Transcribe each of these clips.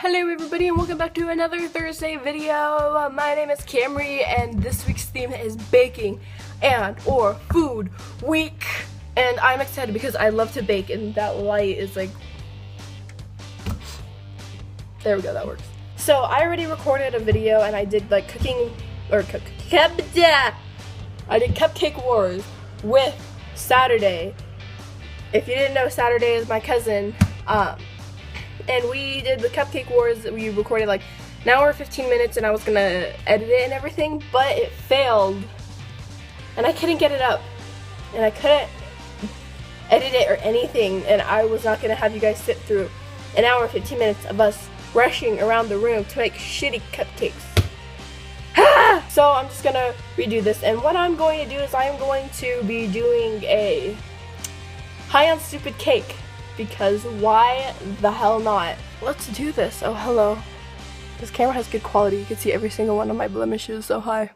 Hello everybody and welcome back to another Thursday video. My name is Camry and this week's theme is baking and or food week. And I'm excited because I love to bake and that light is like, there we go, that works. So I already recorded a video and I did like cooking, or I did Cupcake Wars with Saturday. If you didn't know, Saturday is my cousin. And we did the Cupcake Wars. We recorded like an hour 15 minutes and I was gonna edit it and everything, but it failed and I couldn't get it up and I couldn't edit it or anything, and I was not gonna have you guys sit through an hour 15 minutes of us rushing around the room to make shitty cupcakes. So I'm just gonna redo this, and what I'm going to do is I am going to be doing a HighOnStoopid cake. Because why the hell not? Let's do this. Oh, hello. This camera has good quality. You can see every single one of my blemishes. So hi.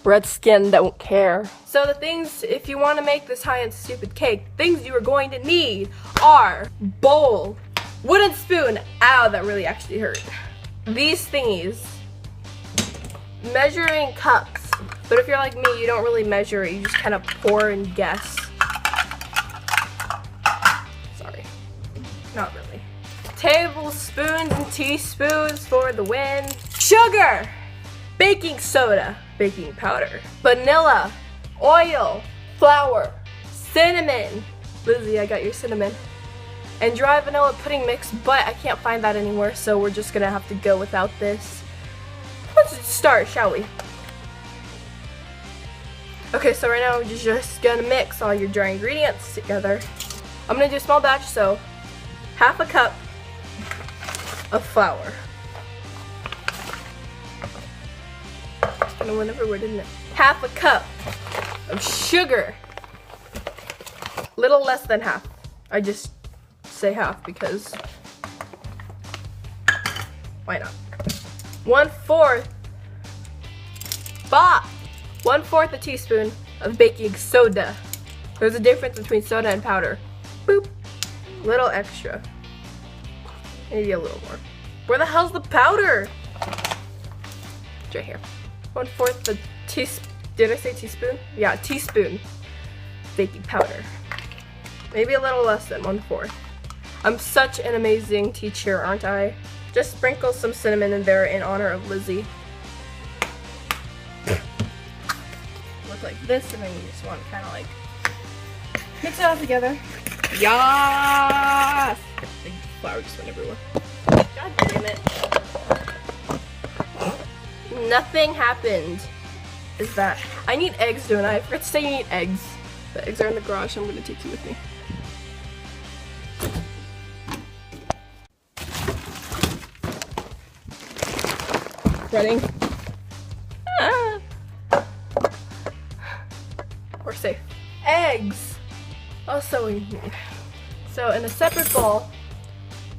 Red skin, don't care. So the things, if you want to make this HighOnStoopid cake, things you are going to need are bowl, wooden spoon. Ow, that really actually hurt. These thingies. Measuring cups. But if you're like me, you don't really measure it. You just kind of pour and guess. Not really. Tablespoons and teaspoons for the win. Sugar, baking soda, baking powder, vanilla, oil, flour, cinnamon. Lizzie, I got your cinnamon. And dry vanilla pudding mix, but I can't find that anymore, so we're just gonna have to go without this. Let's start, shall we? Okay, so right now we're just gonna mix all your dry ingredients together. I'm gonna do a small batch, so half a cup of flour. It's gonna win every word, isn't it? Half a cup of sugar. Little less than half. I just say half because why not? 1/4 a teaspoon of baking soda. There's a difference between soda and powder. Boop. Little extra. Maybe a little more. Where the hell's the powder? It's right here. 1/4 the teaspoon. Did I say teaspoon? Yeah, teaspoon baking powder. Maybe a little less than 1/4. I'm such an amazing teacher, aren't I? Just sprinkle some cinnamon in there in honor of Lizzie. Look like this, and then you just want to kind of like mix it all together. Yes! The flour just went everywhere. God damn it. Nothing happened. Is that I need eggs, don't I? I forgot to say you need eggs. The eggs are in the garage, so I'm gonna take you with me. Running. Ah. We're safe. Eggs. Also, so in a separate bowl,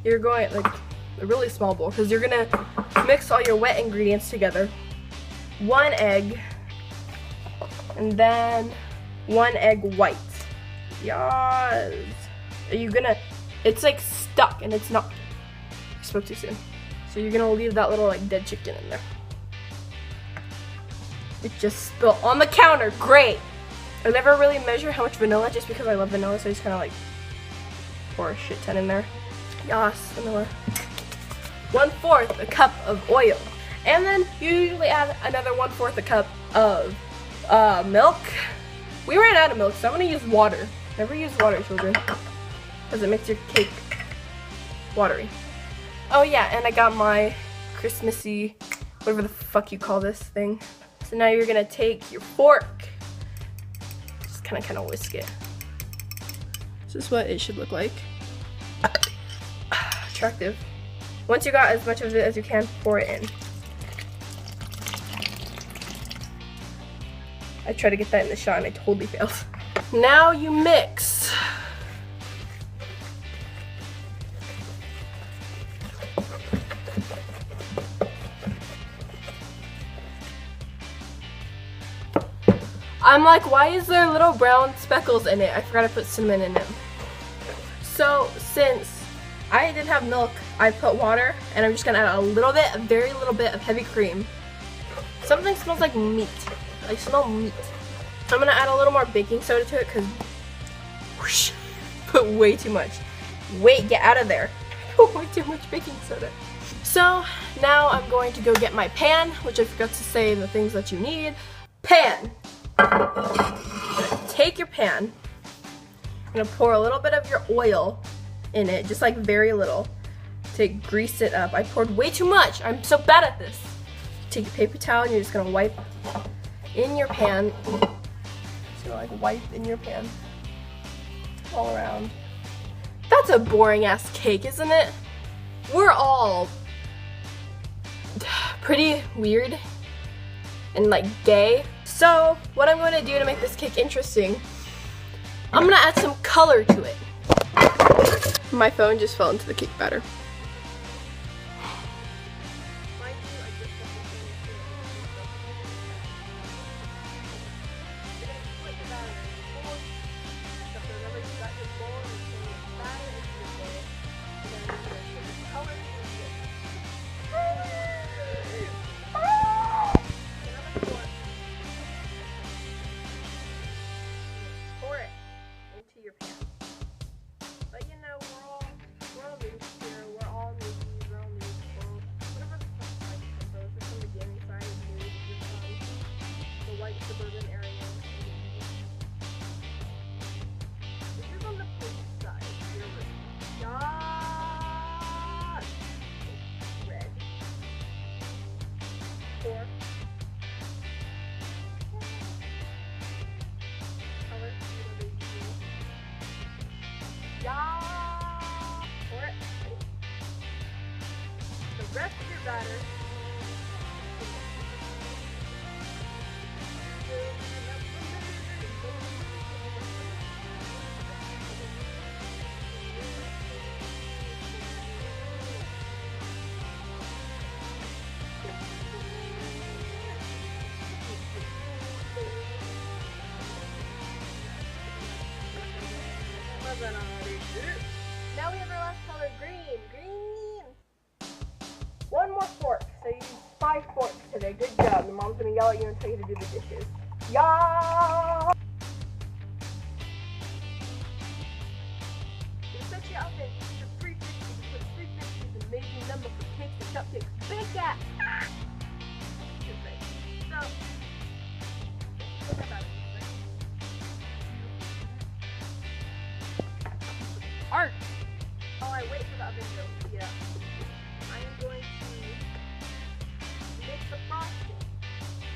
you're going, like a really small bowl, because you're gonna mix all your wet ingredients together. 1 egg, and then 1 egg white. Yes. Are you gonna, it's like stuck and it's not, I spoke too soon. So you're gonna leave that little like dead chicken in there. It just spilled on the counter, great. I never really measure how much vanilla just because I love vanilla, so I just kind of like pour a shit ton in there. Yas, vanilla. 1/4 a cup of oil. And then you usually add another 1/4 a cup of milk. We ran out of milk, so I'm gonna use water. Never use water, children, because it makes your cake watery. Oh yeah, and I got my Christmassy, whatever the fuck you call this thing. So now you're gonna take your fork, kind of whisk it. This is what it should look like. Attractive. Once you got as much of it as you can, pour it in. I tried to get that in the shot and I totally failed. Now you mix. I'm like, why is there little brown speckles in it? I forgot to put cinnamon in it. So since I didn't have milk, I put water, and I'm just gonna add a little bit, a very little bit of heavy cream. Something smells like meat. I smell meat. I'm gonna add a little more baking soda to it because whoosh, put way too much. Wait, get out of there. Put way too much baking soda. So now I'm going to go get my pan, which I forgot to say the things that you need. Pan. Take your pan. I'm gonna pour a little bit of your oil in it, just like very little, to grease it up. I poured way too much. I'm so bad at this. Take your paper towel and you're just gonna wipe in your pan. So like wipe in your pan all around. That's a boring ass cake, isn't it? We're all pretty weird and like gay. So what I'm going to do to make this cake interesting, I'm gonna add some color to it. My phone just fell into the cake batter. Suburban area. This is on the police side. Yes! Red. 4. Color. Yeah! Pour it. Ready? The rest of your batter. Now we have our last color, green. Green! 1 more fork. So you use 5 forks today. Good job. Your mom's gonna yell at you and tell you to do the dishes. Yeah! You set your oven to 350 because 350 is an amazing number for cakes and cupcakes. Big cat! Good thing. So, look at that. Art! While I wait for the oven to heat up, I am going to mix the frosting.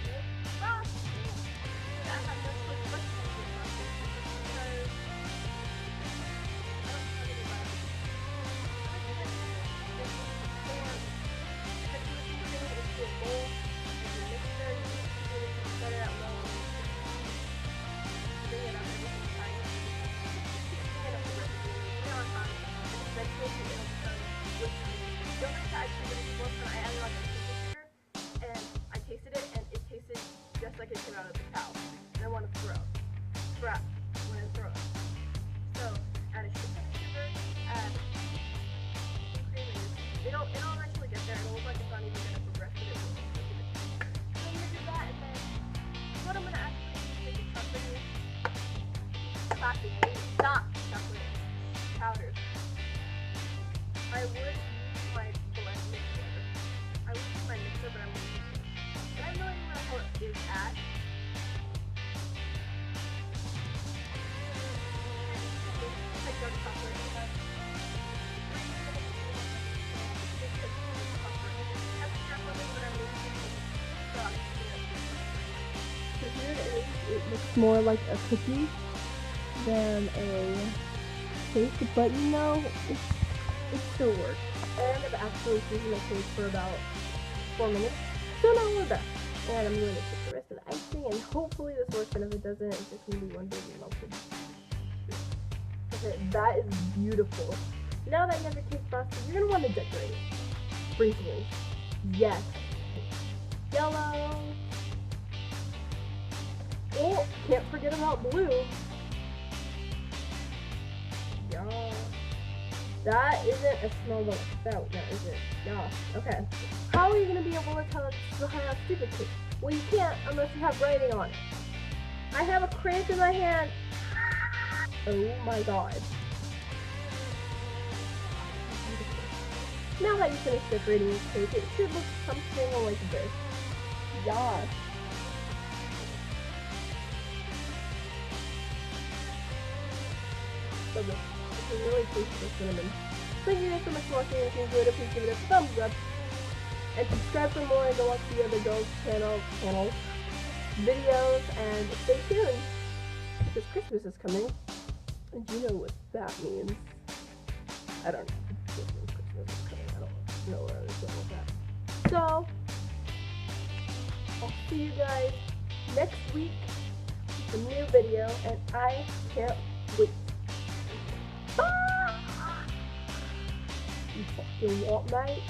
Mix the frosting! I have no clue what to do with frosting because I don't know anything about it. Put the thing into a bowl, and the mixer, you set it at low. Bring it up everything tiny. Keep bringing it up the rest of it. Don't like to actually get it close when I added like a simple sugar and I tasted it and it tasted just like it came out of the cow. And I want to throw. Crap. I want to throw it. So add a shit ton of sugar, add some cream and it'll eventually get there. It'll look like it's not even gonna progress, but it will. So I'm gonna do that and then what I'm gonna actually do is make a chocolate. Stop chocolate powder. I would use my blend mixer. I would use my mixer, but I won't use it. And I have no idea where the hell it is at. Like dark chocolate. So here it is. It looks more like a cookie than a cake, but you know, it still works. And I've actually seasoned my cake for about 4 minutes. So now we're done. And I'm going to put the rest of the icing and hopefully this works, and if it doesn't, it's just going to be one big melted. Okay, that is beautiful. Now that you have your cake frosted, you're going to want to decorate. Sprinkles. Yes. Yellow. Oh, can't forget about blue. Yeah. That isn't a smell like spout, now is it? Gosh, okay. How are you going to be able to tell it's the HighOnStoopid cake? Well, you can't unless you have writing on it. I have a cramp in my hand. Oh my god. Now that you finished decorating this cake, it should look something like this. Gosh. So this is really tasty with cinnamon. Thank you guys so much for watching. If you enjoyed it, please give it a thumbs up. And subscribe for more and go watch the other girls' channels, videos, and stay tuned. Because Christmas is coming. And you know what that means. I don't know. Christmas is coming. I don't know where I was going with that. So, I'll see you guys next week with a new video, and I can't wait. Ah! You fucking what, mate?